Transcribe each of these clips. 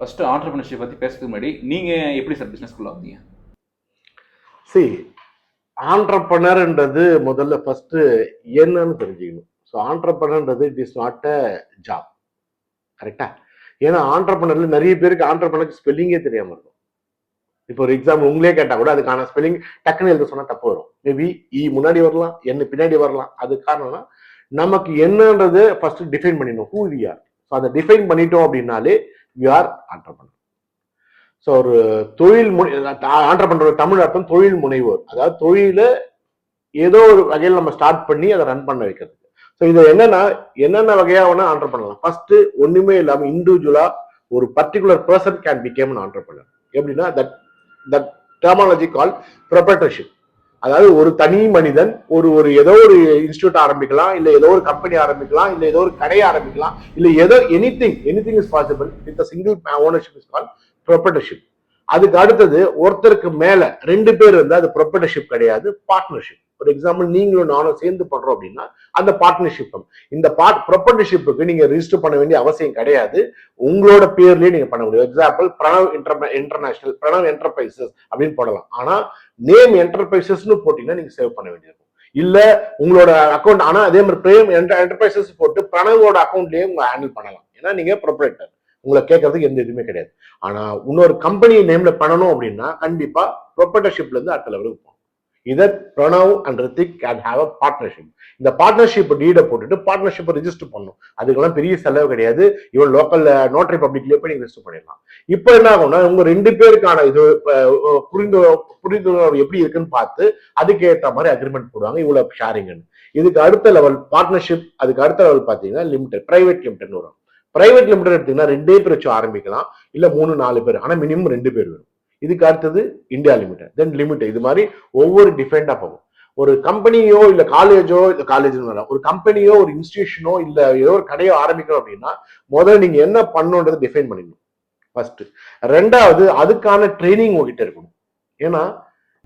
First entrepreneurship பற்றி பேசுறதுக்கு முன்னாடி நீங்கள் எப்படி சார் பிஸ்னஸ்க்குள்ள வந்தீங்க? ஆண்டர்பனர்ன்றது முதல்ல ஃபர்ஸ்ட் என்னன்னு தெரிஞ்சுக்கணும். ஸோ ஆண்டர்பனர்ன்றது it is not a job. கரெக்டா? ஏன்னா ஆண்டர்பனர்ல நிறைய பேருக்கு ஆண்டர்பனருக்கு ஸ்பெல்லிங்கே தெரியாம இருக்கும். இப்போ ஒரு எக்ஸாம்பிள் உங்களே கேட்டா கூட அதுக்கான ஸ்பெல்லிங் டக்குன்னு எழுத சொன்னா தப்பு வரும். மேபி முன்னாடி வரலாம், என்ன பின்னாடி வரலாம். அது காரணம்னா நமக்கு என்னன்றது ஃபர்ஸ்ட் டிஃபைன் பண்ணிடணும். Who we are. ஸோ அதை டிஃபைன் பண்ணிட்டோம் அப்படின்னாலே வி ஆர் ஆண்டர்பனர். ஸோ ஒரு தொழில் ஆண்டர்பனர் தமிழ் அர்த்தம் தொழில் முனைவோர். அதாவது தொழில ஏதோ ஒரு வகையில் நம்ம ஸ்டார்ட் பண்ணி அதை ரன் பண்ண வைக்கிறது. ஸோ இது என்னென்ன வகையா வேணா ஆண்டர் பண்ணலாம். ஃபர்ஸ்ட் ஒண்ணுமே இல்லாம இண்டிவிஜுவலா ஒரு particular person can became an ஆண்டர்பனர். எப்படின்னா தட் டெர்மாலஜி கால் ப்ரொப்ரைட்டர்ஷிப். அதாவது ஒரு தனி மனிதன் ஒரு ஏதோ ஒரு இன்ஸ்டியூட் ஆரம்பிக்கலாம், இல்ல ஏதோ ஒரு கம்பெனி ஆரம்பிக்கலாம், இல்ல ஏதோ ஒரு கடையை ஆரம்பிக்கலாம், இல்ல ஏதோ anything is possible with single ownership is call proprietorship. அதுக்கு அடுத்தது ஒருத்தருக்கு மேல 2 பேர் இருந்தா அது ப்ரொப்ரைட்டர்ஷிப் கிடையாது, பார்ட்னர்ஷிப். ஒரு எக்ஸாம்பிள் நீங்களும் நானும் சேர்ந்து பண்றோம் அப்படின்னா அந்த பார்ட்னர்ஷிப். இந்த ப்ரொப்ரைட்டர்ஷிப்புக்கு நீங்க ரிஜிஸ்டர் பண்ண வேண்டிய அவசியம் கிடையாது, உங்களோட பேர்லயே நீங்க பண்ண முடியும். Example Pranav international, Pranav enterprises அப்படின்னு போடலாம். ஆனா நேம் என்டர்பிரைசஸ்னு போட்டீங்கன்னா நீங்க சேவ் பண்ண வேண்டியிருக்கும். இல்ல உங்களோட அக்கௌண்ட், ஆனா அதே மாதிரி பிரேம் என்டர்பிரைசஸ் போட்டு பிரணவோட அக்கௌண்ட்லயே உங்க ஹேண்டில் பண்ணலாம். ஏன்னா நீங்க ப்ரொப்ரைட்டர், உங்களை கேட்கறதுக்கு எந்த இதுவுமே கிடையாது. ஆனா இன்னொரு கம்பெனி நேம்ல பண்ணணும் அப்படின்னா கண்டிப்பா ப்ரொப்ரைட்டர்ஷிப்ல இருந்து அடுத்த லெவலுக்கு போகணும். இதை Pranav and Rithik can have a partnership. இந்த பார்ட்னர்ஷிப் டீடை போட்டுட்டு பார்ட்னர்ஷிப் ரிஜிஸ்டர் பண்ணணும். அதுக்கெல்லாம் பெரிய செலவு கிடையாது. இவன் லோக்கல் நோட்டரி பப்ளிக்லயே போய் நீங்க ரெஜிஸ்டர் பண்ணிடலாம். இப்போ என்ன ஆகும்னா உங்க 2 பேருக்கான இது புரிந்துணர்வு எப்படி இருக்குன்னு பார்த்து அதுக்கு ஏற்ற மாதிரி அக்ரிமெண்ட் போடுவாங்க, இவ்வளவு ஷேரிங்னு. இதுக்கு அடுத்த லெவல் பார்ட்னர்ஷிப். அதுக்கு அடுத்த லெவல் பாத்தீங்கன்னா லிமிடெட், பிரைவேட் லிமிடெட் வரும். பிரைவேட் லிமிடெட் எடுத்தீங்கன்னா 2 பேர் வச்சு ஆரம்பிக்கலாம், இல்ல 3-4 பேர், ஆனா மினிமம் 2 பேர் வரும். இதுக்கு அடுத்தது இந்தியா லிமிடெட், தென் லிமிடெட். இது மாதிரி ஒவ்வொரு டிஃபரெண்டா போகும். ஒரு கம்பெனியோ இல்ல காலேஜோ, இல்ல காலேஜ் ஒரு கம்பெனியோ ஒரு இன்ஸ்டிடியூஷனோ இல்ல ஏதோ ஒரு கடையோ ஆரம்பிக்கணும் அப்படின்னா முதல்ல நீங்க என்ன பண்ணணுன்றதை டிஃபைன் பண்ணிடணும் ஃபர்ஸ்ட். ரெண்டாவது அதுக்கான ட்ரைனிங் உங்ககிட்ட இருக்கணும். ஏன்னா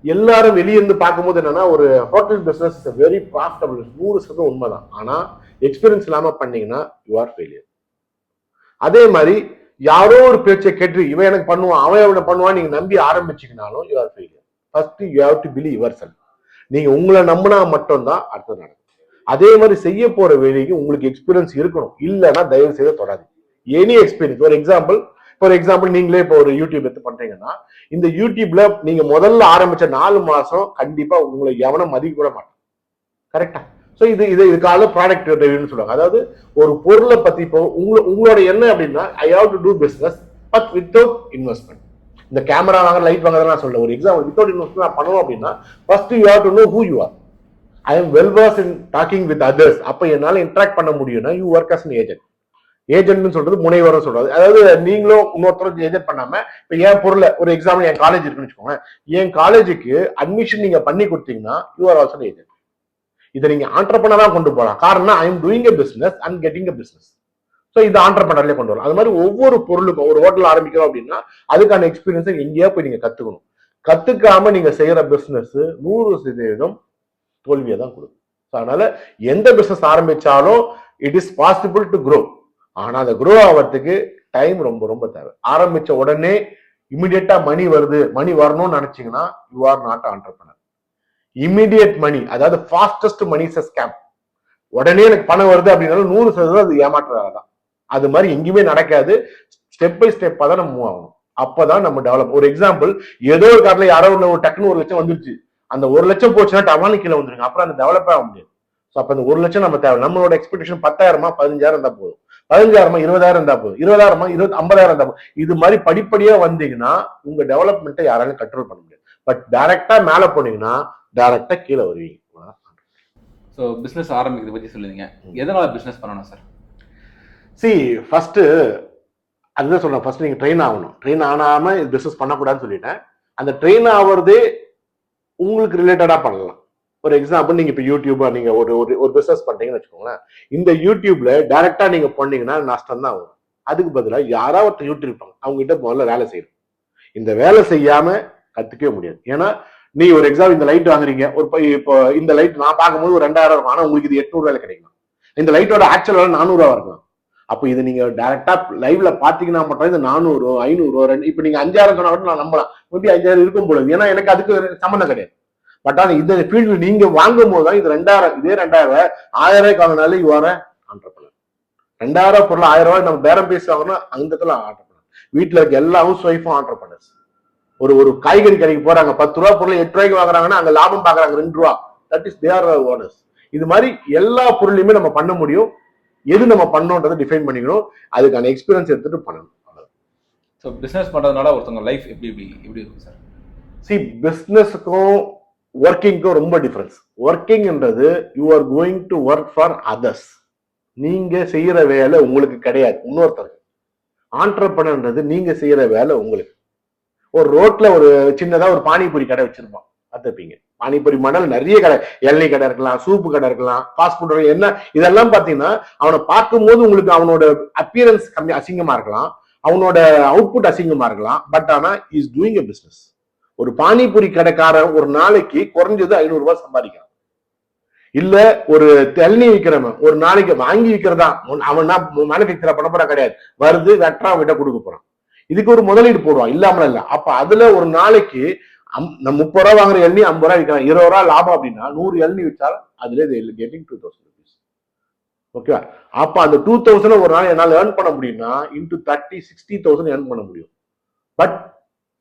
எல்லாரும் வெளியிருந்து பார்க்கும்போது என்னன்னா ஒரு hotel business is very profitable, 100% உண்மைதான். ஆனா எக்ஸ்பீரியன்ஸ் இல்லாம பண்ணீங்கன்னா யூ ஆர் ஃபெயிலியர். அதே மாதிரி யாரோ ஒரு பேச்சை கேட்டு இவன் எனக்கு பண்ணுவான், அவன் அவனை பண்ணுவான் நீங்க நம்பி ஆரம்பிச்சீங்கனாலும் you are failure. First you have to believe yourself. நீங்க உங்களை நம்பினா மட்டும்தான் அடுத்தது நடக்கும். அதே மாதிரி செய்ய போற வேலைக்கு உங்களுக்கு எக்ஸ்பீரியன்ஸ் இருக்கணும். இல்லைன்னா தயவு செய்து தொடாது. Any experience. ஒரு எக்ஸாம்பிள் நீங்களே இப்போ ஒரு யூடியூப் எடுத்து பண்றீங்கன்னா இந்த யூடியூப்ல நீங்க முதல்ல ஆரம்பிச்ச 4 மாசம் கண்டிப்பா உங்களை எவனும் மதிக்க கூட மாட்டான். கரெக்டா? ஸோ இதுக்காக ப்ராடக்ட் ரிவ்யூன்னு சொல்லுவாங்க. அதாவது ஒரு பொருளை பத்தி இப்போ உங்களோட என்ன அப்படின்னா I have to do business but without investment. இந்த கேமரா வாங்க, லைட் வாங்க நான் சொல்ல ஒரு எக்ஸாம்பிள். வித்தவுட் இன்வெஸ்ட்மெண்ட் நான் பண்ணணும் அப்படின்னா first you have to know who you are. I am well versed in talking with others. அப்ப என்னால இன்டராக்ட் பண்ண முடியும்னா you work as an agent. ஏஜென்ட்னு சொல்றது முனைவரும் சொல்றது. அதாவது நீங்களும் இன்னொருத்தருக்கு ஏஜென்ட் பண்ணாம இப்ப என் பொருளை ஒரு எக்ஸாம்பிள் என் காலேஜ் இருக்குன்னு வச்சுக்கோங்க. என் காலேஜுக்கு அட்மிஷன் நீங்க பண்ணி கொடுத்தீங்கன்னா யூ ஆர் ஆல்சோ ஏஜென்ட். இதை நீங்க ஆண்டர்பனரா கொண்டு போகலாம். காரணம் I am doing a business and getting a business. So இது ஆண்டர்பனர்லயே கொண்டு வரலாம். அது மாதிரி ஒவ்வொரு பொருளுக்கும் ஒரு ஹோட்டல் ஆரம்பிக்கிறோம் அப்படின்னா அதுக்கான எக்ஸ்பீரியன்ஸை எங்கேயா போய் நீங்க கத்துக்கணும். கத்துக்காம நீங்க செய்யற பிசினஸ் 100% தோல்வியை தான் கொடுக்கும். அதனால எந்த பிசினஸ் ஆரம்பிச்சாலும் it is possible to grow. ஆனா அதை க்ரோ ஆகிறதுக்கு டைம் ரொம்ப ரொம்ப தேவை. ஆரம்பிச்ச உடனே இமிடியேட்டா மணி வரணும்னு நினைச்சீங்கன்னா you are not entrepreneur. Immediate money, அதாவது fastest money is a scam. உடனே எனக்கு பணம் வருது அப்படின்னாலும் 100% அது ஏமாற்றுறதான். அது மாதிரி எங்கேயுமே நடக்காது. ஸ்டெப் பை ஸ்டெப்பா தான் நம்ம மூவ் ஆகணும். அப்பதான் நம்ம டெவலப். ஒரு எக்ஸாம்பிள், ஏதோ ஒரு காரணம் யாரோ ஒரு டக்குன்னு 1 லட்சம் வந்துருச்சு, அந்த 1 லட்சம் போச்சுன்னா டவாலி கீழே வந்துருங்க, அப்புறம் அந்த டெவலப் ஆக முடியாது. ஸோ அப்ப அந்த 1 லட்சம் நம்ம தேவை. நம்மளோட எக்ஸ்பெக்டேஷன் 10,000 15,000 இருந்தா போதும், 15,000 20,000 இருந்தா போதும், 20,000 50,000 இருந்தா போதும். இது மாதிரி படிப்படியா வந்தீங்கன்னா உங்க டெவலப்மெண்ட்டை யாராலும் கண்ட்ரோல் பண்ண முடியாது. பட் டைரக்டா மேல போனீங்கன்னா டைரக்டா கீழே வருவீங்க. ஸோ பிஸ்னஸ் ஆரம்பிக்கிறது பற்றி சொல்லுவீங்க. எதனால பிஸ்னஸ் பண்ணணும் சார்? ஃபர்ஸ்ட் அதுதான் சொல்றேன். ஃபர்ஸ்ட் நீங்க ட்ரெயின் ஆகணும். ட்ரெயின் ஆனாம பிசினஸ் பண்ணக்கூடாதுன்னு சொல்லிட்டேன். அந்த ட்ரெயின் ஆகுறதே உங்களுக்கு ரிலேட்டடா பண்ணலாம். ஒரு எக்ஸாம்பிள், நீங்க இப்ப யூடியூபா நீங்க ஒரு பிசினஸ் பண்றீங்கன்னு வச்சுக்கோங்களேன். இந்த யூடியூப்ல டைரக்டா நீங்க பண்ணீங்கன்னா நஷ்டம் தான் ஆகும். அதுக்கு பதிலாக யாராவது ஒருத்தர் யூடியூப் இருப்பாங்க, அவங்க கிட்ட முதல்ல வேலை செய்யணும். இந்த வேலை செய்யாம கத்துக்கவே முடியாது. ஏன்னா நீ ஒரு எக்ஸாம்பிள், இந்த லைட் வாங்குறீங்க, இப்போ இந்த லைட் நான் பார்க்கும்போது ஒரு 2,000 இருக்கும், ஆனா உங்களுக்கு இது 800 கிடைக்கும். இந்த லைட்டோட ஆக்சுவல் வேலை 400 இருக்கலாம். அப்போ இது நீங்க டைரக்டா லைவ்ல பாத்தீங்கன்னா மட்டும் இது 400 500 இப்ப நீங்க 5000 சொன்னா கூட நான் நம்பலாம், மேபி 5000 இருக்கும் போல, ஏன்னா எனக்கு அதுக்கு சம்மந்தம் கிடையாது. பட் ஆனா இந்த ஃபீல்டு நீங்க வாங்கும் போதுதான் இது 2000, இதே 2000 1000 வாங்கினாலும் இது வர ஆண்டர்பனர். 2000 பொருள் 1000 நம்ம பேரம் பேசி வாங்கணும், அந்த இடத்துல ஆண்டர்பனர். வீட்டுல இருக்க எல்லா ஹவுஸ் ஒய்ஃபும் ஆண்டர்பனர்ஸ். ஒரு காய்கறி கடைக்கு போறாங்க, 10 ரூபா பொருள் 8 ரூபாய்க்கு வாங்குறாங்கன்னா அங்க லாபம் பாக்குறாங்க 2 ரூபா. That is their owners. இது மாதிரி எல்லா பொருளையுமே நம்ம பண்ண முடியும். எது நம்ம பண்ணோன்றதை டிஃபைன் பண்ணிக்கணும், அதுக்கான எக்ஸ்பீரியன்ஸ் எடுத்துட்டு பண்ணணும். ஸோ பிசினஸ் பண்றதுனால ஒருத்தவங்க லைஃப் எப்படி இருக்கும் சார்? சி, பிசினஸுக்கும் ஒர்க்கிங்க்கும் ரொம்ப டிஃபரன்ஸ். ஒர்க்கிங்ன்றது you are going to work for others. நீங்க செய்யற வேலை உங்களுக்கு கிடையாது, இன்னொருத்தருக்கு. ஆண்டர்பனர்ன்றது நீங்க செய்யற வேலை உங்களுக்கு. ஒரு ரோட்ல ஒரு சின்னதா ஒரு பானிபூரி கடை வச்சிருப்பான், பார்த்துப்பீங்க. பானிபூரி மணல் நிறைய கடை, எண்ணெய் கடை இருக்கலாம், சூப்பு கடை இருக்கலாம், ஃபாஸ்ட் ஃபுட் என்ன, இதெல்லாம் பாத்தீங்கன்னா அவனை பார்க்கும்போது உங்களுக்கு அவனோட அப்பியரன்ஸ் கம்மி அசிங்கமா இருக்கலாம், அவனோட அவுட்புட் அசிங்கமா இருக்கலாம். பட் ஆனா இஸ் டூயிங் எ பிசினஸ். ஒரு பானிபூரி கடைக்காரன் ஒரு நாளைக்கு குறைஞ்சது 500 ரூபாய் சம்பாதிக்கிறான். இல்ல ஒரு தெல்னி விற்கிறவன் ஒரு நாளைக்கு வாங்கி விற்கிறதா, அவன் மேனுபேக்சர் பண்ண போற கிடையாது, வருது வெட்டா அவன்கிட்ட கொடுக்க போறான். இதுக்கு ஒரு முதலீடு போடுவான், இல்லாமல இல்ல. அப்ப அதுல ஒரு நாளைக்கு 30 ரூபா வாங்குற எண்ணி 50 ரூபாய் விற்கிறான், 20 ரூபாய் லாபம் அப்படின்னா 100 எண்ணி விற்றால் அதுல கெட்டிங் 2000 rupees. ஓகேவா? அப்ப அந்த 2000 ஒரு நாள் என்னால ஏர்ன் பண்ண முடியும்னா இன்டு 30 60,000 ஏர்ன் பண்ண முடியும். பட்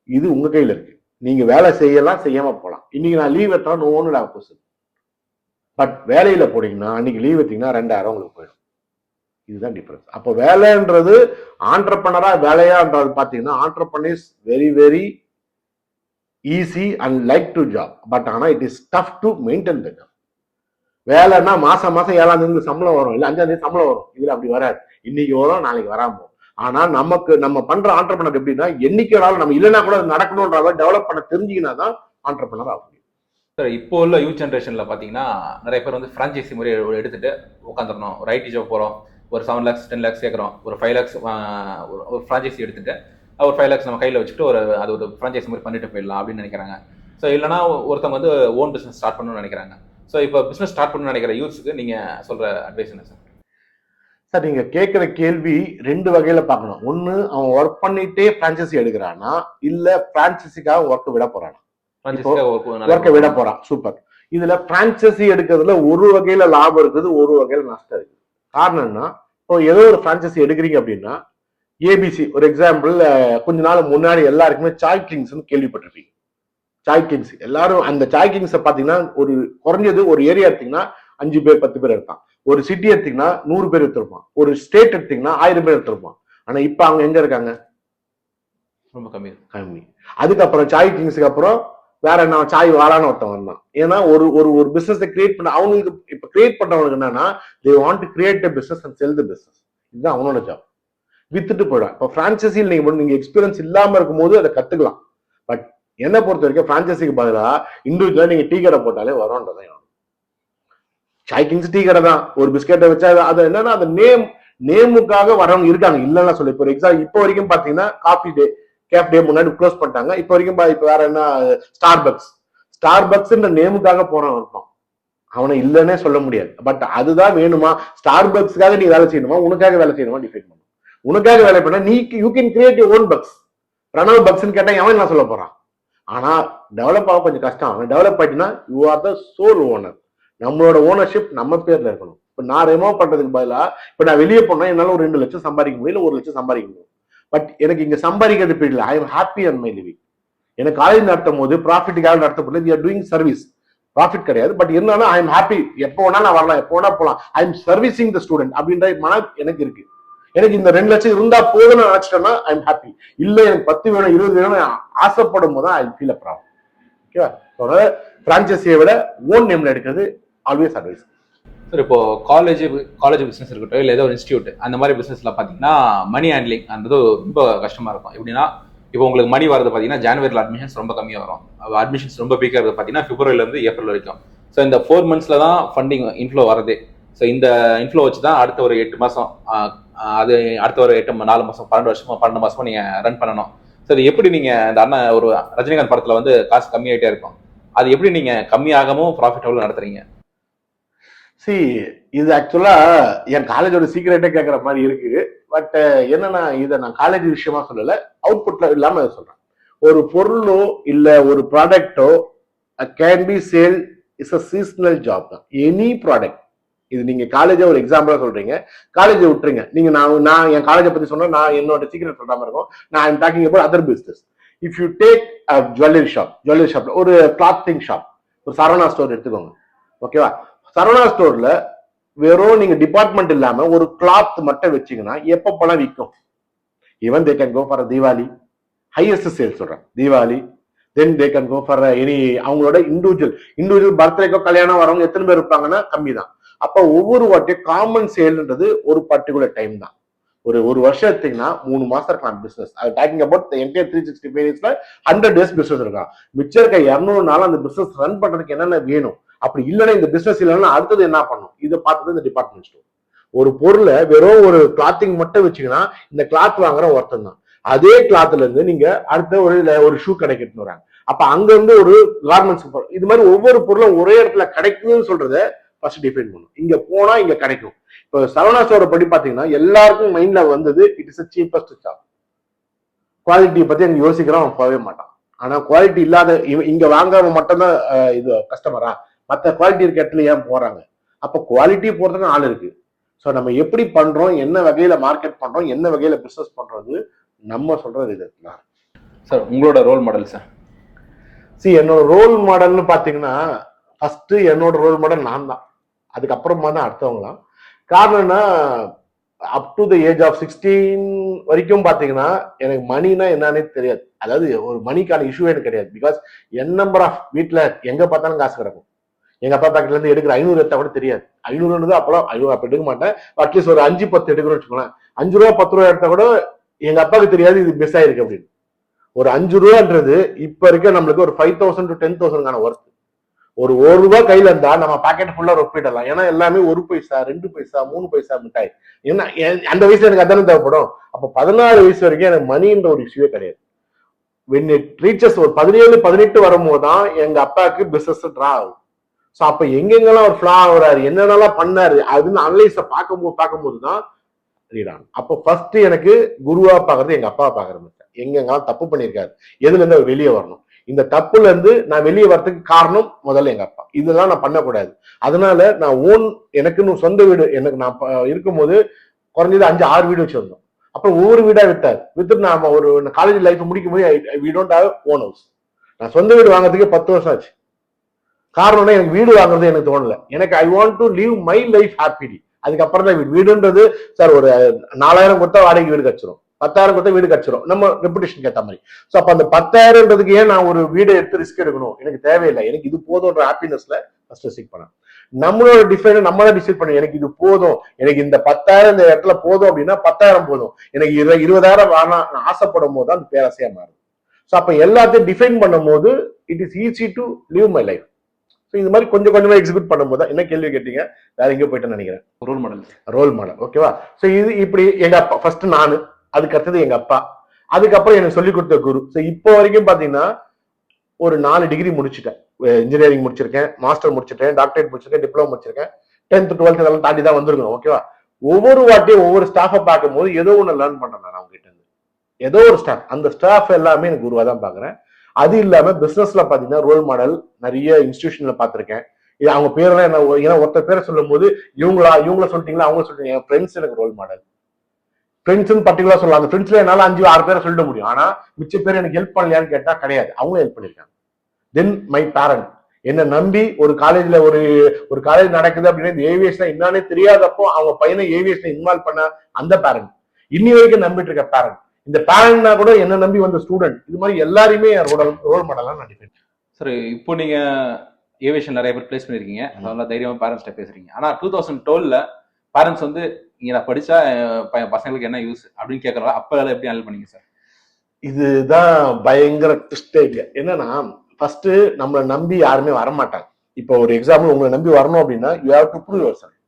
இது உங்க கையில இருக்கு. நீங்க வேலை செய்யலாம், செய்யாம போலாம். இன்னைக்கு நான் லீவ் எடுத்தா ஒன்னு ஆப்போசிட். பட் வேலையில போனீங்கன்னா அன்னைக்கு லீவ் எடுத்தீங்கன்னா 2000 உங்களுக்கு போயிடும். இதுதான் டிஃபரன்ஸ். அப்போ வேலைன்றது ஆண்டர்பனரா வேலையான்றது பாத்தீங்கன்னா, entrepreneur is very very easy and like to job. But ஆனா it is tough to maintain the job. வேலைன்னா மாசம் 7ஆம் தேதி சம்பளம் வரும், இல்ல 5ஆம் தேதி சம்பளம் வரும். இதுல அப்படி வராது. இன்னைக்கு வரும், நாளைக்கு வராம. ஆனா நம்ம பண்ற ஆண்டர்பனர் எப்படின்னா, என்னைக்கு நம்ம இல்லைன்னா கூட நடக்கணும்ன்ற டெவலப் பண்ண தெரிஞ்சுக்கினா தான் ஆண்டர்பனர் ஆகும். சார், இப்போ உள்ள யூத் ஜென்ரேஷன்ல பாத்தீங்கன்னா நிறைய பேர் வந்து பிரான்ச்சைசி முறை எடுத்துட்டு உட்காந்துடணும். ஒரு ஐடி ஜாப் போறோம், ஒரு 7 lakhs 10 lakhs கேட்குறோம், ஒரு 5 lakhs ஒரு ஃப்ரான்ச்சைசி எடுத்துட்டு ஒரு 5 lakhs நம்ம கையில் வச்சுட்டு அது ஒரு ஃப்ரான்ச்சைசி மாதிரி பண்ணிட்டு போயிடலாம் அப்படின்னு நினைக்கிறாங்க. ஸோ இல்லைனா ஒருத்தவங்க வந்து ஓன் பிஸ்னஸ் ஸ்டார்ட் பண்ணணும்னு நினைக்கிறாங்க. ஸோ இப்போ பிஸ்னஸ் ஸ்டார்ட் பண்ணணும்னு நினைக்கிற யூத்ஸுக்கு நீங்க சொல்ற அட்வைஸ் என்ன சார்? சார், நீங்க கேட்கிற கேள்வி 2 வகையில பார்க்கணும். ஒன்னு, அவன் ஒர்க் பண்ணிட்டே பிரான்ச்சைசி எடுக்கிறானா, இல்ல பிரான்ச்சைசிக்காக ஒர்க் விட போறானா? ஒர்க்கை விட போறான். சூப்பர். இதுல பிரான்ச்சைசி எடுக்கிறதுல ஒரு வகையில லாபம் இருக்குது, ஒரு வகையில நஷ்டம் இருக்குது. காரணம் என்ன? இப்போ ஏதோ ஒரு பிரான்ச்சைசி எடுக்கிறீங்க அப்படின்னா, ஏபிசி ஒரு எக்ஸாம்பிள், கொஞ்ச நாள் முன்னாடி எல்லாருக்குமே சாய் கிங்ஸ் கேள்விப்பட்டிருப்பீங்க. சாய் கிங்ஸ் எல்லாரும் அந்த சாய் கிங்ஸை பாத்தீங்கன்னா ஒரு குறைஞ்சது ஒரு ஏரியா எடுத்தீங்கன்னா 5 பேர் 10 பேர் எடுத்தான். ஒரு சிட்டி எடுத்தீங்கன்னா 100 பேர் எடுத்திருப்பான். ஒரு ஸ்டேட் எடுத்தீங்கன்னா 1000 பேர் எடுத்திருப்பான். ஆனா இப்ப அவங்க எங்க இருக்காங்க? ரொம்ப கம்மி. அதுக்கப்புறம் சாய் கிங்ஸுக்கு அப்புறம் வேற என்ன, சாய் வாழான்னு ஒருத்தன் வந்தான். ஏன்னா ஒரு பிசினஸ் கிரியேட் பண்ண அவங்களுக்கு இப்ப கிரியேட் பண்றவங்களுக்கு என்னன்னா, they want to create a business and sell the business. இதுதான் அவனோட ஜாப். வித்துட்டு போயிடும். இப்போ பிரான்ச்சைசியில் நீங்க எக்ஸ்பீரியன்ஸ் இல்லாம இருக்கும் போது அதை கத்துக்கலாம். பட் என்ன பொறுத்த வரைக்கும் பிரான்ச்சைசிக்கு பதிலாக இண்டிவிஜுவலா நீங்க டீ கடை போட்டாலே வரும்ன்றதான். சாய் கிங்ஸ் டீ கடை தான், ஒரு பிஸ்கெட்டை வச்சா அது என்னன்னா அந்த நேமுக்காக வரவங்க இருக்காங்க, இல்லைன்னா சொல்லி. இப்போ எக்ஸாம்பிள் இப்போ வரைக்கும் பாத்தீங்கன்னா காஃபி டே கேப் டே முன்னாடி க்ளோஸ் பண்ணிட்டாங்க. இப்போ வரைக்கும் இப்ப வேற என்ன, ஸ்டார்பக்ஸ் நேமுக்காக போறவன் இருப்பான். அவனை இல்லைன்னே சொல்ல முடியாது. பட் அதுதான் வேணுமா? ஸ்டார்பக்ஸ்க்காக நீ வேலை செய்யணுமா, உனக்காக வேலை செய்யணுமா டிஃபைன் பண்ணும். உனக்காக வேலை பண்ணா நீ you can create your own bucks. Pranav பக்ஸ்ன்னு கேட்டா அவன் என்ன சொல்ல போறான்? ஆனா டெவலப் ஆக கொஞ்சம் கஷ்டம். அவன் டெவலப் ஆயிட்டுனா you are the sole owner. நம்மளோட ஓனர்ஷிப் நம்ம பேர்ல இருக்கணும். இப்ப நான் ரிமூவ் பண்றதுக்கு பதிலா இப்ப நான் வெளியே போனா என்னால ஒரு 2 லட்சம் சம்பாதிக்க முடியல, 1 லட்சம் சம்பாதிக்க முடியும். பட் எனக்கு இங்க சம்பாதிக்கிறது பிடிக்கல. I am happy and my living. எனக்கு காலேஜ் நடத்தும் போது ப்ராஃபிட்டுக்காக நடத்தப்படல. We are doing service. Profit கிடையாது. பட் இருந்தாலும் ஐ எம் ஹாப்பி. எப்போ வேணா நான் வரலாம், எப்போ வேணா போகலாம். I am servicing the student அப்படின்ற மனம் எனக்கு இருக்கு. எனக்கு இந்த 2 லட்சம் இருந்தா போதும்னு நினைச்சிட்டேன்னா ஐ எம் ஹாப்பி. இல்ல எனக்கு 10 வேணும் 20 வேணும் ஆசைப்படும் போது ஐ ஃபீல் அ ப்ராப்ளம். ஓகேவா? பிரான்ச்சைசியை விட ஓன் நேம்ல எடுக்கிறது ஆல்வேஸ் அட்வைஸ். சார், இப்போ காலேஜ் பிசினஸ் இருக்கட்டும், இல்லை ஏதோ ஒரு இன்ஸ்டியூட் அந்த மாதிரி பிசினஸ்ல பாத்தீங்கன்னா மணி ஹேண்ட்லிங் அந்த ரொம்ப கஷ்டமா இருக்கும். எப்படின்னா, இப்போ உங்களுக்கு மணி வரது பாத்தீங்கன்னா ஜனவரியில் அட்மிஷன்ஸ் ரொம்ப கம்மியாக வரும். அட்மிஷன்ஸ் ரொம்ப பீக்காக இருக்குது பாத்தீங்கன்னா பிப்ரவரியில இருந்து ஏப்ரல் வரைக்கும். ஸோ இந்த 4 monthsல தான் ஃபண்டிங் இன்ஃப்ளோ வரதே. ஸோ இந்த இன்ஃப்ளோ வச்சு தான் அடுத்த ஒரு 8 மாசம், அது அடுத்த ஒரு 4 மாசம் 12 மாசமா நீங்க ரன் பண்ணணும். ஸோ அது எப்படி நீங்க இந்த அண்ணன் ஒரு ரஜினிகாந்த் படத்துல வந்து காசு கம்மியாயிட்டே இருக்கும், அது எப்படி நீங்க கம்மியாகவும் ப்ராஃபிட்டபிள் நடத்துறீங்க? சி இது ஆக்சுவலா என் காலேஜோட சீக்கிரட்டே கேட்கற மாதிரி இருக்கு. பட் என்னன்னா இதை நான் காலேஜ் விஷயமா சொல்லல, அவுட்புட்ல இல்லாம இதை சொல்றேன். ஒரு பொருளோ இல்ல ஒரு ப்ராடக்டோ can be sale is a seasonal job தான். எனி ப்ராடக்ட், இது நீங்க காலேஜ ஒரு எக்ஸாம்பிளா சொல்றீங்க, காலேஜை விட்டுருங்க. நீங்க நான் என் காலேஜை பத்தி சொன்னா நான் என்னோட சீக்கிரம் சொல்றாம இருக்கும். நான் I'm talking about other business. If you take jewellery ஷாப்ல ஒரு கிளாத்திங் ஷாப், ஒரு சரவணா ஸ்டோர் எடுத்துக்கோங்க. ஓகேவா? சரவணா ஸ்டோர்ல வெறும் நீங்க டிபார்ட்மெண்ட் இல்லாம ஒரு கிளாத் மட்டும் வச்சீங்கன்னா எப்ப பணம் விற்கும்? Even they can go for Deepavali, highest sale சொல்றேன் Deepavali. Then they can go for any அவங்களோட இண்டிவிஜுவல் பர்த்டேக்கோ கல்யாணம் வரவங்க எத்தனை பேர் இருப்பாங்கன்னா கம்மி தான். அப்ப ஒவ்வொரு வாட்டியும் காமன் சேல்ன்றது ஒரு பர்டிகுலர் டைம் தான். ஒரு வருஷம் எடுத்தீங்கன்னா 3 மாசம் இருக்கலாம் பிசினஸ். அது டாக்கிங் அபவுட் என்டையர் 365 டேஸ்ல 100 days பிசினஸ் இருக்கலாம். மிச்சம் இருக்க 200 நாள் அந்த பிசினஸ் ரன் பண்றதுக்கு என்னென்ன வேணும், அப்படி இல்லைன்னா இந்த பிசினஸ் இல்லைன்னா அடுத்தது என்ன பண்ணும், இதை பார்த்தது இந்த டிபார்ட்மெண்ட் ஸ்டோர். ஒரு பொருளை வெறும் ஒரு கிளாத்திங் மட்டும் வச்சுங்கன்னா இந்த கிளாத் வாங்குற ஒருத்தன் தான். அதே கிளாத்ல இருந்து நீங்க அடுத்த ஒரு ஷூ கடைக்கு வராங்க, அப்ப அங்க இருந்து ஒரு கார்மெண்ட்ஸ், இது மாதிரி ஒவ்வொரு பொருளும் ஒரே இடத்துல கிடைக்கும்னு சொல்றத ஃபர்ஸ்ட் டிஃபைன் பண்ணும். இங்க போனா இங்க கிடைக்கும். இப்போ சரவணா ஸ்டோரை படி பாத்தீங்கன்னா எல்லாருக்கும் மைண்ட்ல வந்தது இட் இஸ் சீப்பஸ்ட் ஜாப். குவாலிட்டியை பத்தி எனக்கு யோசிக்கிறோம், அவன் போகவே மாட்டான். ஆனா குவாலிட்டி இல்லாத இங்க வாங்குறவங்க மட்டும்தான் இது கஸ்டமரா, மற்ற குவாலிட்டி இருக்க இடத்துல ஏன் போறாங்க? அப்ப குவாலிட்டி போறதுக்கு ஆள் இருக்கு. ஸோ நம்ம எப்படி பண்றோம், என்ன வகையில மார்க்கெட் பண்றோம், என்ன வகையில பிசினஸ் பண்றது, நம்ம சொல்றது இது. சார் உங்களோட ரோல் மாடல் சார்? என்னோட ரோல் மாடல்னு பாத்தீங்கன்னா ஃபர்ஸ்ட் என்னோட ரோல் மாடல் நான் தான், அதுக்கப்புறமா தான் அடுத்தவங்களாம். காரணம்னா up to the age of 16 வரைக்கும் பாத்தீங்கன்னா எனக்கு மணினா என்னன்னே தெரியாது. அதாவது ஒரு மணிக்கான இஷ்யூ எனக்கு கிடையாது. பிகாஸ் என் நம்பர் ஆஃப் வீட்டுல எங்க பார்த்தாலும் காசு கிடக்கும். எங்க அப்பா பாக்கெட்ல இருந்து எடுக்கிற 500 எடுத்தா கூட தெரியாது. 500 அப்பெல்லாம் 500 அப்ப எடுக்க மாட்டேன். அட்லீஸ்ட் ஒரு 5-10 எடுக்கணும்னு வச்சுக்கோங்களேன். 5 ரூபா 10 ரூபா எடுத்தா கூட எங்க அப்பாவுக்கு தெரியாது இது மிஸ் ஆயிருக்கு அப்படின்னு. ஒரு 5 ரூபான்றது இப்ப இருக்க நம்மளுக்கு ஒரு 5,000 to 10,000 ஒர்த். ஒரு ரூபாய் கையில இருந்தா நம்ம பாக்கெட் ஃபுல்லா ரொப்பிடலாம். ஏன்னா எல்லாமே 1 பைசா 2 பைசா 3 பைசா மிட்டாய். ஏன்னா அந்த வயசுல எனக்கு அதானே தேவைப்படும். அப்ப 16 வயசு வரைக்கும் எனக்கு மணின்ற ஒரு இஷ்யூவே கிடையாது. when it reaches ஒரு 17-18 வரும்போது தான் எங்க அப்பாவுக்கு பிசினஸ் டிரா ஆகும். ஸோ அப்ப எங்கெங்கெல்லாம் ஒரு ஃபிளா ஆகுறாரு, என்னென்னலாம் பண்ணாரு அதுன்னு அனலைஸ பார்க்கும்போது தான் ரீட் ஆகும். அப்போ ஃபர்ஸ்ட் எனக்கு குருவா பாக்குறது எங்க அப்பா பாக்குறது. எங்கெங்கெல்லாம் தப்பு பண்ணியிருக்காரு, எதுல இருந்து அவர் வெளியே வரணும், இந்த தப்புல இருந்து நான் வெளியே வரதுக்கு காரணம் முதல்ல எங்க அப்பா. இதெல்லாம் நான் பண்ணக்கூடாது. அதனால நான் எனக்குன்னு சொந்த வீடு எனக்கு நான் இருக்கும்போது குறைஞ்சது 5-6 வீடு வச்சிருந்தோம். அப்புறம் ஒவ்வொரு வீடா வித்துட்டு நாம ஒரு காலேஜ் லைஃப் முடிக்கும் போது we don't have own house. நான் சொந்த வீடு வாங்குறதுக்கு 10 வருஷம் ஆச்சு. காரணம்னா எனக்கு வீடு வாங்குறது எனக்கு தோணல. எனக்கு I want to leave my life happily. அதுக்கப்புறம் தான் வீடுன்றது சார் ஒரு 4000 கொடுத்தா வாடகை வீடு கச்சிரும், 10,000 கொடுத்தா வீடு கச்சிரும் நம்ம ரெப்புடேஷன் ஏற்ற மாதிரி. ஸோ அப்ப அந்த 10,000ன்றதுக்கு ஏன் நான் ஒரு வீடை எடுத்து ரிஸ்க் எடுக்கணும்? எனக்கு தேவையில்லை. எனக்கு இது போதும்ன்ற ஹாப்பினஸ்ல ஃபர்ஸ்ட் சீக் பண்ணேன். நம்மளோட டிஃபைன் நம்ம தான் டிசைட் பண்ணி எனக்கு இது போதும், எனக்கு இந்த 10,000 இந்த இடத்துல போதும் அப்படின்னா 10,000 போதும். எனக்கு 20,000 வேணாம் நான் ஆசைப்படும் போது தான் அது பேராசையா மாறும். ஸோ அப்ப எல்லாத்தையும் டிஃபைன் பண்ணும் போது it is easy to live my life. So இந்த மாதிரி கொஞ்சம் கொஞ்சமா எக்ஸிக்யூட் பண்ணும்போது என்ன கேள்வி கேட்டீங்க, வேற எங்கேயோ போயிட்டேன்னு நினைக்கிறேன். ரோல் மாடல் ஓகேவா? ஸோ இது இப்படி எங்க அப்பா ஃபர்ஸ்ட், நானு, அதுக்கு அடுத்தது எங்க அப்பா, அதுக்கப்புறம் எனக்கு சொல்லி கொடுத்த குரு. ஸோ இப்போ வரைக்கும் பாத்தீங்கன்னா ஒரு 4 டிகிரி முடிச்சுட்டேன். இன்ஜினியரிங் முடிச்சிருக்கேன், மாஸ்டர் முடிச்சிருக்கேன், டாக்டரேட் முடிச்சிருக்கேன், டிப்ளமோ முடிச்சிருக்கேன், 10th 12th இதெல்லாம் தாண்டி தான் வந்திருக்கணும். ஓகேவா? ஒவ்வொரு வாட்டியும் ஒவ்வொரு ஸ்டாஃபை பார்க்கும் போது ஏதோ ஒன்று லேர்ன் பண்றேன் நான் அவங்க கிட்ட இருந்து. ஏதோ ஒரு ஸ்டாஃப், அந்த ஸ்டாஃப் எல்லாமே எனக்கு குருவா தான் பாக்குறேன். அது இல்லாம பிசினஸ்ல பாத்தீங்கன்னா ரோல் மாடல் நிறைய இன்ஸ்டிடியூஷன்ல பாத்திருக்கேன். இது அவங்க பேரெல்லாம் என்ன, ஏன்னா ஒருத்தர் பேரை சொல்லும் போது இவங்கள சொல்லிட்டீங்களா அவங்க சொல்லிட்டீங்க. என் ஃப்ரெண்ட்ஸ் எனக்கு ரோல் மாடல். ஃப்ரெண்ட்ஸ் பர்டிகுலர் சொல்லலாம். அந்த ஃப்ரெண்ட்ஸ்ல என்னால 5-6 பேரை சொல்லிட முடியும். ஆனா மிச்ச பேர் எனக்கு ஹெல்ப் பண்ணலையான்னு கேட்டா கிடையாது, அவங்களும் ஹெல்ப் பண்ணிருக்காங்க. தென் மை பேரண்ட் என்ன நம்பி ஒரு காலேஜ்ல ஒரு காலேஜ் நடக்குது அப்படின்னா இந்த ஏவியேஷன் என்னன்னே தெரியாதப்போ அவங்க பையனை ஏவியேஷன் இன்வால்வ் பண்ண அந்த பேரண்ட், இன்னி வரைக்கும் நம்பிட்டு இருக்க பேரண்ட், இந்த பேரண்ட்னா கூட என்ன நம்பி வந்த ஸ்டூடெண்ட், இது மாதிரி எல்லாருமே ரோல் மாடலா நான் டிஃபைன். சார் இப்போ நீங்க ஏவியேஷன் நிறைய பேர் பிளேஸ் பண்ணிருக்கீங்க, அதனால தைரியமா பேரண்ட்ஸ்ட பேசுறீங்க. ஆனா 2012ல பேரண்ட்ஸ் வந்து இங்க நான் படிச்சா பசங்களுக்கு என்ன யூஸ் அப்படின்னு கேட்கறதா, அப்ப எப்படி ஹேண்டில் பண்ணீங்க சார்? இதுதான் பயங்கர ட்விஸ்டே. என்னன்னா ஃபர்ஸ்ட் நம்மளை நம்பி யாருமே வரமாட்டாங்க. இப்போ ஒரு எக்ஸாம்பிள் உங்களை நம்பி வரணும் அப்படின்னா you have to prove your self.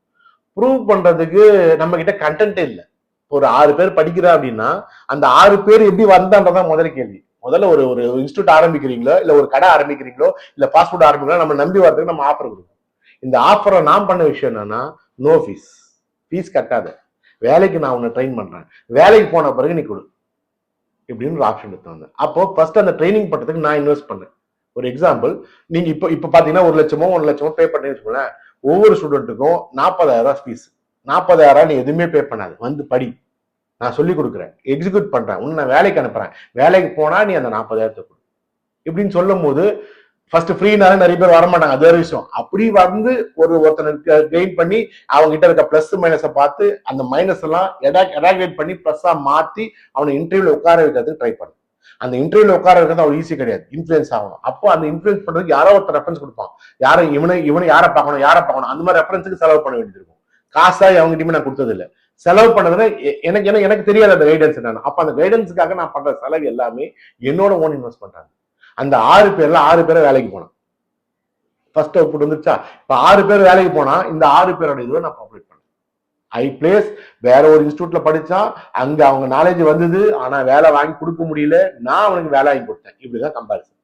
Prove பண்றதுக்கு நம்ம கிட்ட கண்டென்ட்டே இல்லை. ஒரு 6 பேர் படிக்கிறா அப்படின்னா அந்த 6 பேர் எப்படி வந்தான்றதான் முதல்ல கேள்வி. முதல்ல ஒரு இன்ஸ்டியூட் ஆரம்பிக்கிறீங்களோ இல்ல ஒரு கடை ஆரம்பிக்கிறீங்களோ இல்ல ஃபாஸ்ட் ஃபுட் ஆரம்பிக்கிறீங்களோ நம்ம நம்பி வரதுக்கு நம்ம ஆஃபர் கொடுக்கணும். இந்த ஆஃபரை நான் பண்ண விஷயம் என்னன்னா நோ ஃபீஸ் கட்டாத, வேலைக்கு நான் உன்னை ட்ரெயின் பண்றேன், வேலைக்கு போன பிறகு நீ கொடு இப்படின்னு ஒரு ஆப்ஷன் எடுத்து வந்தேன். அப்போ ஃபர்ஸ்ட் அந்த ட்ரைனிங் பண்றதுக்கு நான் இன்வெஸ்ட் பண்ணேன். ஒரு எக்ஸாம்பிள், நீங்க இப்போ பாத்தீங்கன்னா 1 லட்சமோ பே பண்ணி வச்சுக்கோங்களேன், ஒவ்வொரு ஸ்டூடெண்ட்டுக்கும் 40,000 ஃபீஸ். 40,000 நீ எதுவுமே பே பண்ணாது, வந்து படி, நான் சொல்லி கொடுக்குறேன், எக்ஸிக்யூட் பண்றேன், உன்னை நான் வேலைக்கு அனுப்புறேன், வேலைக்கு போனா நீ அந்த 40,000 கொடு இப்படின்னு சொல்லும் போது ஃபர்ஸ்ட் ஃப்ரீனால நிறைய பேர் வரமாட்டாங்க, அது வேற விஷயம். அப்படி வந்து ஒருத்தனை கெயின் பண்ணி அவங்க கிட்ட இருக்க பிளஸ் மைனஸை பார்த்து அந்த மைனஸ் எல்லாம் எடாக்ரேட் பண்ணி பிளஸ்ஸா மாத்தி அவனை இன்டர்வியூல உட்கார வைக்கிறதுக்கு ட்ரை பண்ணு. அந்த இன்டர்வியூல உட்கார வைக்கிறது அவ்வளவு ஈஸி கிடையாது, இன்ஃபுளுன்ஸ் ஆகணும். அப்போ அந்த இன்ஃபுளுன்ஸ் பண்றதுக்கு யாரோ ஒருத்தர் ரெஃபரன்ஸ் கொடுப்பான், இவனை யாரை பார்க்கணும் அந்த மாதிரி ரெஃபரன்ஸுக்கு செலவு பண்ண வேண்டியது இருக்கும். காசாய் அவங்ககிட்டயுமே நான் கொடுத்தது இல்லை. செலவு பண்ணதுன்னா எனக்கு தெரியாது அந்த கைடன்ஸ் என்னன்னு. அப்ப அந்த கைடன்ஸுக்காக நான் பண்ற செலவு எல்லாமே என்னோட ஓன் இன்வெஸ்ட்மெண்ட். அந்த 6 பேரை வேலைக்கு போனேன். ஃபர்ஸ்ட் அவுட்புட் வந்துருச்சா? இப்ப 6 பேர் வேலைக்கு போனா இந்த 6 பேரோட இதுவை நான் ப்ராஃபிட் பண்ணேன். ஐ பிளேஸ் வேற ஒரு இன்ஸ்டியூட்ல படிச்சா அங்க அவங்க நாலேஜ் வந்தது, ஆனா வேலை வாங்கி கொடுக்க முடியல, நான் அவனுக்கு வேலை வாங்கி கொடுத்தேன். இப்படிதான் கம்பாரிசன்.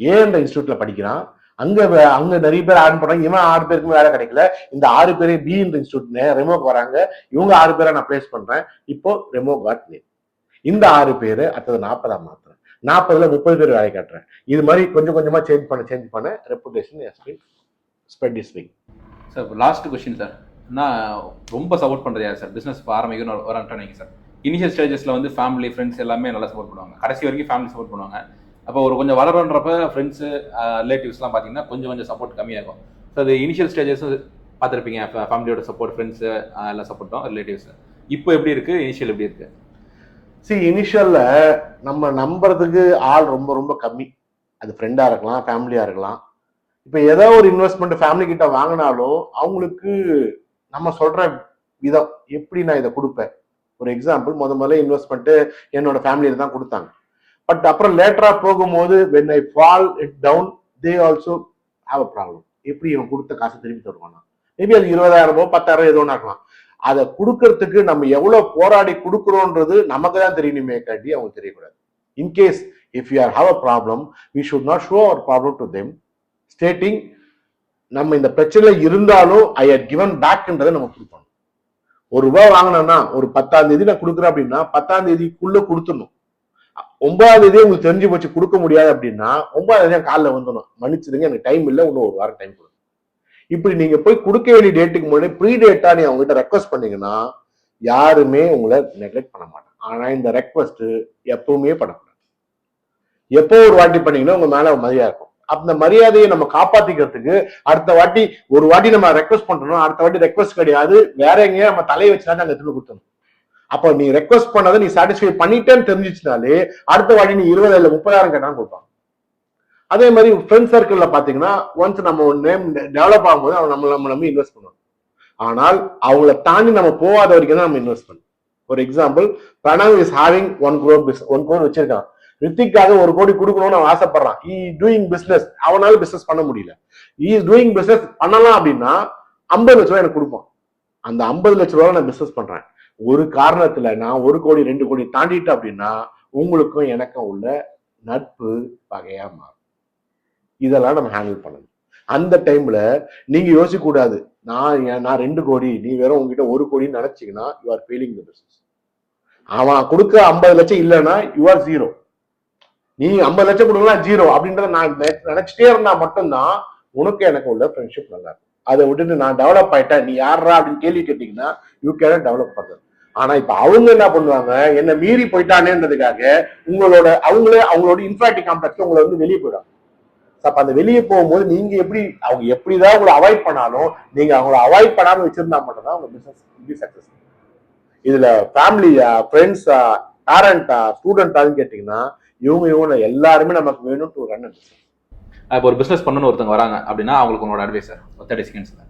ஏன் இந்த இன்ஸ்டியூட்ல படிக்கிறான், அங்க நிறைய பேர் ஆட் பண்றாங்க, இவன் 6 பேருக்குமே வேலை கிடைக்கல, இந்த 6 பேரே பி இன்ஸ்டியூட் ரெமோக்கு வராங்க, இவங்க 6 பேரை நான் பிளேஸ் பண்றேன். இப்போ ரெமோ காட் நேம். இந்த 6 பேரு அடுத்தது 40 மாத்திரம், 40ல 30 பேர் வேலை காட்டுறேன். இது மாதிரி கொஞ்சம் கொஞ்சமா சேஞ்ச் பண்ண reputation spread is wing. Sir last question sir, நான் ரொம்ப சப்போர்ட் பண்றது யார் சார் பிசினஸ் ஆரம்பிக்கணும் வரேன் சார்? இனிஷியல் ஸ்டேஜஸ்ல வந்து ஃபேமிலி ஃப்ரெண்ட்ஸ் எல்லாமே நல்லா சப்போர்ட் பண்ணுவாங்க, கடைசி வரைக்கும் ஃபேமிலி சப்போர்ட் பண்ணுவாங்க. அப்போ ஒரு கொஞ்சம் வளரன்றப்ப ஃப்ரெண்ட்ஸு ரிலேட்டிவ்ஸ்லாம் பார்த்தீங்கன்னா கொஞ்சம் சப்போர்ட் கம்மியாகும். ஸோ அது இனிஷியல் ஸ்டேஜஸ் பார்த்துருப்பீங்க, ஃபேமிலியோட சப்போர்ட், ஃப்ரெண்ட்ஸு எல்லாம் சப்போர்ட்டும், ரிலேட்டிவ்ஸ். இப்போ எப்படி இருக்கு, இனிஷியல் எப்படி இருக்கு? இனிஷியல்ல நம்ம நம்புறதுக்கு ஆள் ரொம்ப ரொம்ப கம்மி. அது ஃப்ரெண்டா இருக்கலாம், ஃபேமிலியா இருக்கலாம். இப்ப ஏதோ ஒரு இன்வெஸ்ட்மெண்ட் ஃபேமிலி கிட்ட வாங்கினாலும் அவங்களுக்கு நம்ம சொல்ற விதம் எப்படி நான் இதை கொடுப்பேன். ஒரு எக்ஸாம்பிள், முதல்ல இன்வெஸ்ட்மெண்ட் என்னோட ஃபேமிலியில தான் கொடுத்தாங்க. பட் அப்புறம் லேட்டரா போகும்போது when I fall it down they also have a problem. எப்படி இவன் கொடுத்த காசு திரும்பி தருவானா? மேபி அது 20,000 10,000 ஏதோ ஆகலாம். அதை கொடுக்கறதுக்கு நம்ம எவ்வளவு போராடி கொடுக்குறோன்றது நமக்கு தான் தெரியணுமே காட்டி அவங்க தெரியக்கூடாது. In case if you have a problem we should not show our problem to them stating நம்ம இந்த பிரச்சனையில இருந்தாலும் ஐ ஹட் கிவன் பேக்ன்றதை நம்ம கொடுக்கணும். ₹1 வாங்கினோம்னா ஒரு 10ஆம் தேதி நான் கொடுக்குறேன் அப்படின்னா 10ஆம் தேதிக்குள்ள கொடுத்துடணும். 9ஆம் தேதியே உங்களுக்கு தெரிஞ்சு போச்சு கொடுக்க முடியாது அப்படின்னா 9ஆம் தேதி காலைல வந்துடணும், மன்னிச்சிடுங்க எனக்கு டைம் இல்லை, இன்னும் 1 வாரம் டைம் கொடுங்க. இப்படி நீங்க போய் கொடுக்க வேண்டிய டேட்டுக்கு முன்னாடி ப்ரீ டேட்டா நீ அவங்க கிட்ட ரெக்வஸ்ட் பண்ணீங்கன்னா யாருமே உங்களை நெக்லெக்ட் பண்ண மாட்டாங்க. ஆனா இந்த ரெக்வஸ்ட் எப்பவுமே பண்ணக்கூடாது. எப்போ ஒரு வாட்டி பண்ணீங்கன்னா உங்க மேல மரியாதை இருக்கும். அந்த மரியாதையை நம்ம காப்பாத்திக்கிறதுக்கு அடுத்த வாட்டி ஒரு வாட்டி நம்ம ரெக்வஸ்ட் பண்றோம், அடுத்த வாட்டி ரெக்வஸ்ட் கிடையாது, வேற எங்கேயும் நம்ம தலையை வச்சுனா அங்க திரும்ப கொடுத்தணும். அப்போ நீ ரெக்வஸ்ட் பண்ணதை நீ சாட்டிஸ்ஃபை பண்ணிட்டேன்னு தெரிஞ்சிச்சுனாலே அடுத்த வாட்டி நீ 20 இல்ல 30,000 கேட்டாலும் கொடுப்பாங்க. அதே மாதிரி ஃப்ரெண்ட் சர்க்கிள்ல பாத்தீங்கன்னா ஒன்ஸ் நம்ம நேம் டெவலப் ஆகும்போது அவங்க நம்ம இன்வெஸ்ட் பண்ணுவாங்க. ஆனால் அவங்கள தாண்டி நம்ம போகாத வரைக்கும் தான் நம்ம இன்வெஸ்ட் பண்ணணும். ஒரு example, Pranav is having 1 crore வச்சிருக்கான், ரித்திக்காக 1 கோடி கொடுக்கணும்னு அவன் ஆசைப்படுறான். ஈ டூயிங் பிசினஸ், அவனால பிசினஸ் பண்ண முடியல, இஸ் டூயிங் பிசினஸ் பண்ணலாம் அப்படின்னா 50 லட்ச ரூபாய் எனக்கு கொடுப்பான். அந்த 50 லட்ச ரூபாய் நான் பிசினஸ் பண்றேன். ஒரு காரணத்துல நான் 1 கோடி 2 கோடி தாண்டிட்டேன் அப்படின்னா உங்களுக்கும் எனக்கும் உள்ள நட்பு பகையா மாறும். இதெல்லாம் நம்ம ஹேண்டில் பண்ணணும். அந்த டைம்ல நீங்க யோசிக்க கூடாது, நான் 2 கோடி நீ வேற உங்ககிட்ட 1 கோடின்னு நினைச்சீங்கன்னா you are failing the business. அவன் கொடுக்க 50 லட்சம் இல்லைன்னா யூ ஆர் ஜீரோ. நீ 50 லட்சம் கொடுக்கலாம் ஜீரோ அப்படின்றத நான் நினைச்சிட்டே இருந்தா மட்டும்தான் உனக்கு எனக்கு உள்ள ஃப்ரெண்ட்ஷிப் நல்லா இருக்கும். அதை விட்டுட்டு நான் டெவலப் ஆயிட்டேன் நீ யாரா அப்படின்னு கேள்வி கேட்டீங்கன்னா யூ கேன் டெவலப் பண்றது. ஆனா இப்ப அவங்க என்ன பண்ணுவாங்க, என்ன மீறி போயிட்டானேன்றதுக்காக அவங்களோட இன்ஃபாக்டி காம்ப்ளெக்ஸ்ல உங்களை வந்து வெளியே போயிடும். அப்ப அந்த வெளியே போகும்போது நீங்க அவங்க எப்படிதான் உங்களை அவாய்ட் பண்ணாலும் நீங்க அவங்கள அவாய்ட் பண்ணாம வச்சிருந்தா மட்டும்தான் உங்க பிசினஸ் சக்சஸ். இதுல ஃபேமிலியா, ஃப்ரெண்ட்ஸா, பேரண்டா, ஸ்டூடெண்டான்னு கேட்டீங்கன்னா இவங்க எல்லாருமே நமக்கு வேணும் டு ரன் பிசினஸ். இப்போ ஒரு பிசினஸ் பண்ணணும்னு ஒருத்தவங்க வராங்க அப்படின்னா அவங்களுக்கு உங்களோட அட்வைஸ் சார் 30 செகண்ட்ஸ்ல.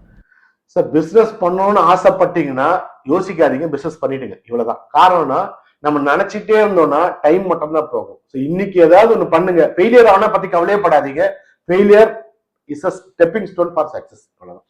சார் பிசினஸ் பண்ணணும்னு ஆசைப்பட்டீங்கன்னா யோசிக்காதீங்க, பிசினஸ் பண்ணிடுங்க. இவ்வளவுதான். காரணம்னா நம்ம நினைச்சிட்டே இருந்தோம்னா டைம் மட்டும் தான் போகும். இன்னைக்கு ஏதாவது ஒண்ணு பண்ணுங்க, ஃபெயிலியர் ஆனா பத்தி கவலையே படாதீங்க. Failure is a stepping stone for success. அவ்வளவுதான்.